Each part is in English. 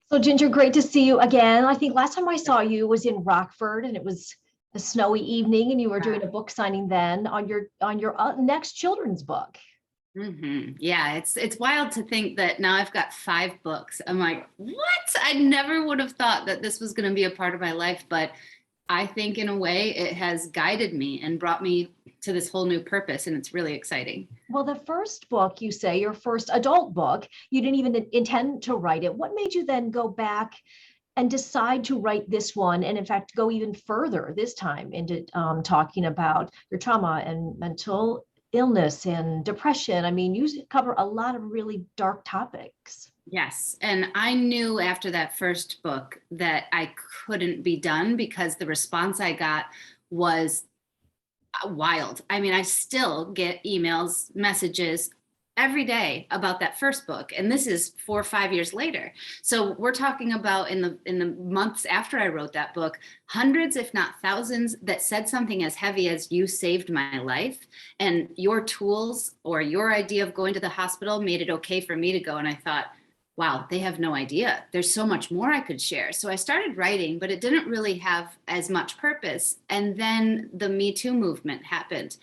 So Ginger, great to see you again. I think last time I saw you was in Rockford and it was a snowy evening and you were doing a book signing then on your next children's book. Yeah, it's wild to think that now I've got 5 books. I'm like, what? I never would have thought that this was going to be a part of my life, but I think in a way it has guided me and brought me to this whole new purpose, and it's really exciting. Well, the first book, you say, your first adult book, you didn't even intend to write it. What made you then go back and decide to write this one, and in fact go even further this time into talking about your trauma and mental illness and depression? I mean, you cover a lot of really dark topics. Yes, and I knew after that first book that I couldn't be done because the response I got was wild. I mean, I still get emails, messages every day about that first book, and this is 4 or 5 years later. So we're talking about in the months after I wrote that book, hundreds if not thousands that said something as heavy as "you saved my life," and your tools or your idea of going to the hospital made it okay for me to go. And I thought, wow, they have no idea. There's so much more I could share. So I started writing, but it didn't really have as much purpose. And then the Me Too movement happened.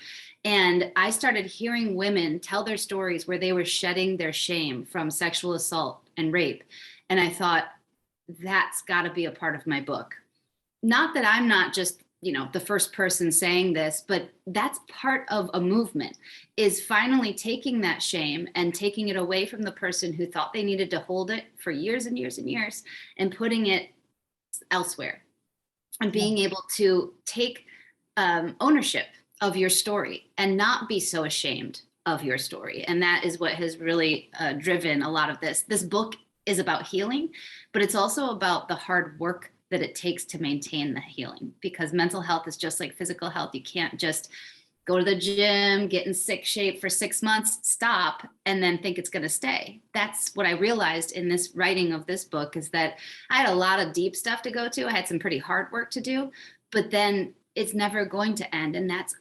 And I started hearing women tell their stories where they were shedding their shame from sexual assault and rape. And I thought, that's got to be a part of my book. Not that I'm not just the first person saying this, but that's part of a movement, is finally taking that shame and taking it away from the person who thought they needed to hold it for years and years and years and putting it elsewhere and being able to take ownership of your story and not be so ashamed of your story. And that is what has really driven a lot of this. This book is about healing, but it's also about the hard work that it takes to maintain the healing, because mental health is just like physical health. You can't just go to the gym, get in sick shape for 6 months, stop, and then think it's going to stay. That's what I realized in this writing of this book, is that I had a lot of deep stuff to go to. I had some pretty hard work to do, but then it's never going to end. And that's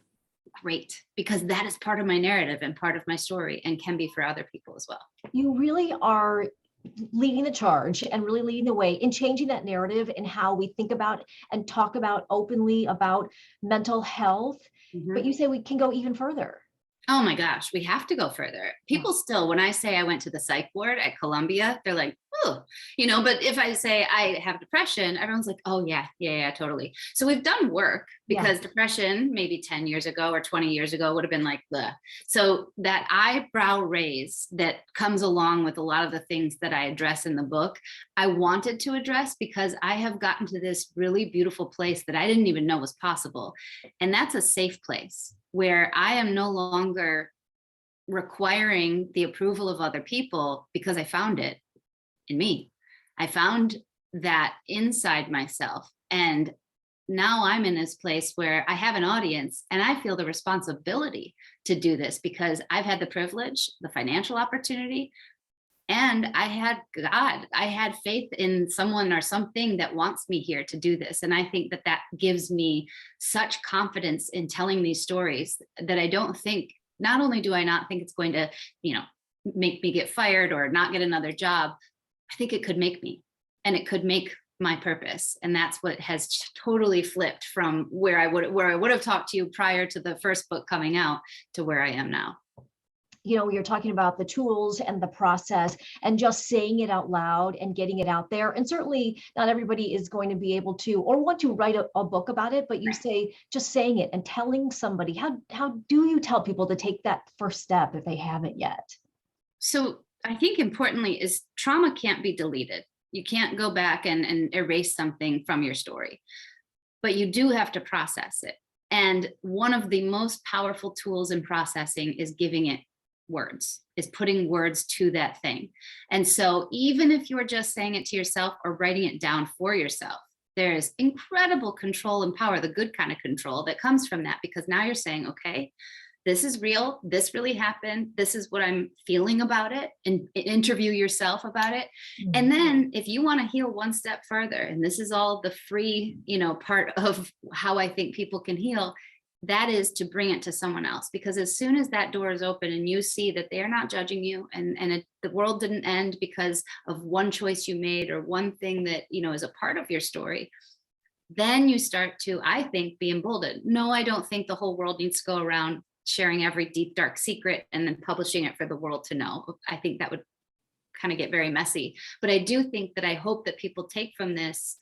great, because that is part of my narrative and part of my story, and can be for other people as well. You really are leading the charge and really leading the way in changing that narrative and how we think about and talk about openly about mental health. But you say we can go even further. Oh my gosh, we have to go further. People still, when I say I went to the psych ward at Columbia, they're like, oh, but if I say I have depression, everyone's like, oh yeah, totally. So we've done work, because depression maybe 10 years ago or 20 years ago would have been like, bleh. So that eyebrow raise that comes along with a lot of the things that I address in the book, I wanted to address because I have gotten to this really beautiful place that I didn't even know was possible. And that's a safe place where I am no longer requiring the approval of other people, because I found it in me. I found that inside myself. And now I'm in this place where I have an audience, and I feel the responsibility to do this, because I've had the privilege, the financial opportunity, and I had God. I had faith in someone or something that wants me here to do this. And I think that that gives me such confidence in telling these stories that I don't think, not only do I not think it's going to, make me get fired or not get another job, I think it could make me, and it could make my purpose. And that's what has totally flipped from where I would have talked to you prior to the first book coming out to where I am now. You're talking about the tools and the process and just saying it out loud and getting it out there. And certainly not everybody is going to be able to or want to write a book about it, but you say just saying it and telling somebody. How do you tell people to take that first step if they haven't yet? So I think importantly is trauma can't be deleted. You can't go back and erase something from your story, but you do have to process it. And one of the most powerful tools in processing is giving it words, is putting words to that thing. And so even if you're just saying it to yourself or writing it down for yourself, there is incredible control and power, the good kind of control that comes from that, because now you're saying, okay, this is real, this really happened, this is what I'm feeling about it, and interview yourself about it. And then if you want to heal one step further, and this is all the free, part of how I think people can heal, that is to bring it to someone else. Because as soon as that door is open and you see that they are not judging you, and the world didn't end because of one choice you made or one thing that, you know, is a part of your story, then you start to, I think, be emboldened. No, I don't think the whole world needs to go around sharing every deep, dark secret and then publishing it for the world to know. I think that would kind of get very messy. But I do think that I hope that people take from this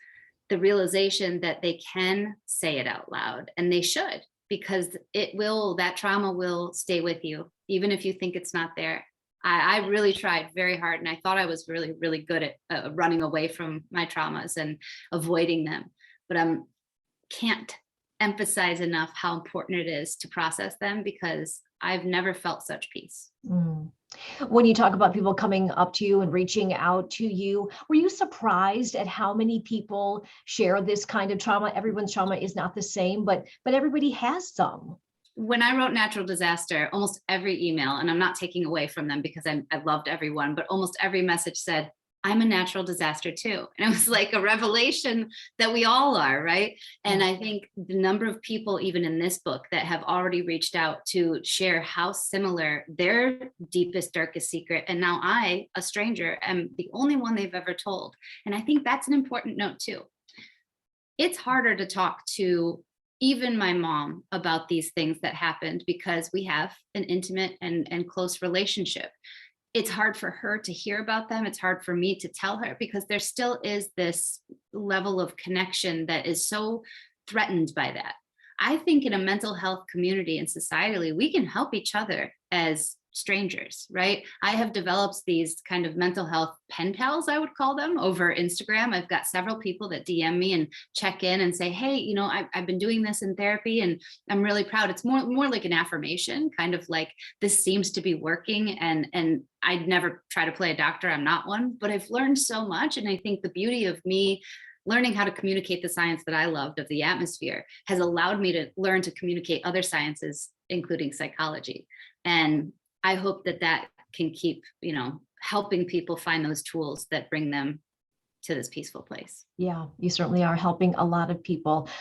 the realization that they can say it out loud, and they should, because that trauma will stay with you, even if you think it's not there. I really tried very hard, and I thought I was really, really good at running away from my traumas and avoiding them. But I can't emphasize enough how important it is to process them, because I've never felt such peace. Mm. When you talk about people coming up to you and reaching out to you, were you surprised at how many people share this kind of trauma? Everyone's trauma is not the same, but everybody has some. When I wrote Natural Disaster, almost every email, and I'm not taking away from them because I loved everyone, but almost every message said, I'm a natural disaster too. And it was like a revelation that we all are, right? And I think the number of people, even in this book, that have already reached out to share how similar their deepest, darkest secret, and now I, a stranger, am the only one they've ever told. And I think that's an important note too. It's harder to talk to even my mom about these things that happened because we have an intimate and close relationship. It's hard for her to hear about them. It's hard for me to tell her, because there still is this level of connection that is so threatened by that. I think in a mental health community and societally, we can help each other as strangers, right? I have developed these kind of mental health pen pals, I would call them, over Instagram. I've got several people that DM me and check in and say, hey, you know, I've been doing this in therapy and I'm really proud. It's more like an affirmation, kind of like, this seems to be working. And I'd never try to play a doctor. I'm not one, but I've learned so much. And I think the beauty of me learning how to communicate the science that I loved of the atmosphere has allowed me to learn to communicate other sciences, including psychology. And I hope that that can keep, you know, helping people find those tools that bring them to this peaceful place. Yeah, you certainly are helping a lot of people.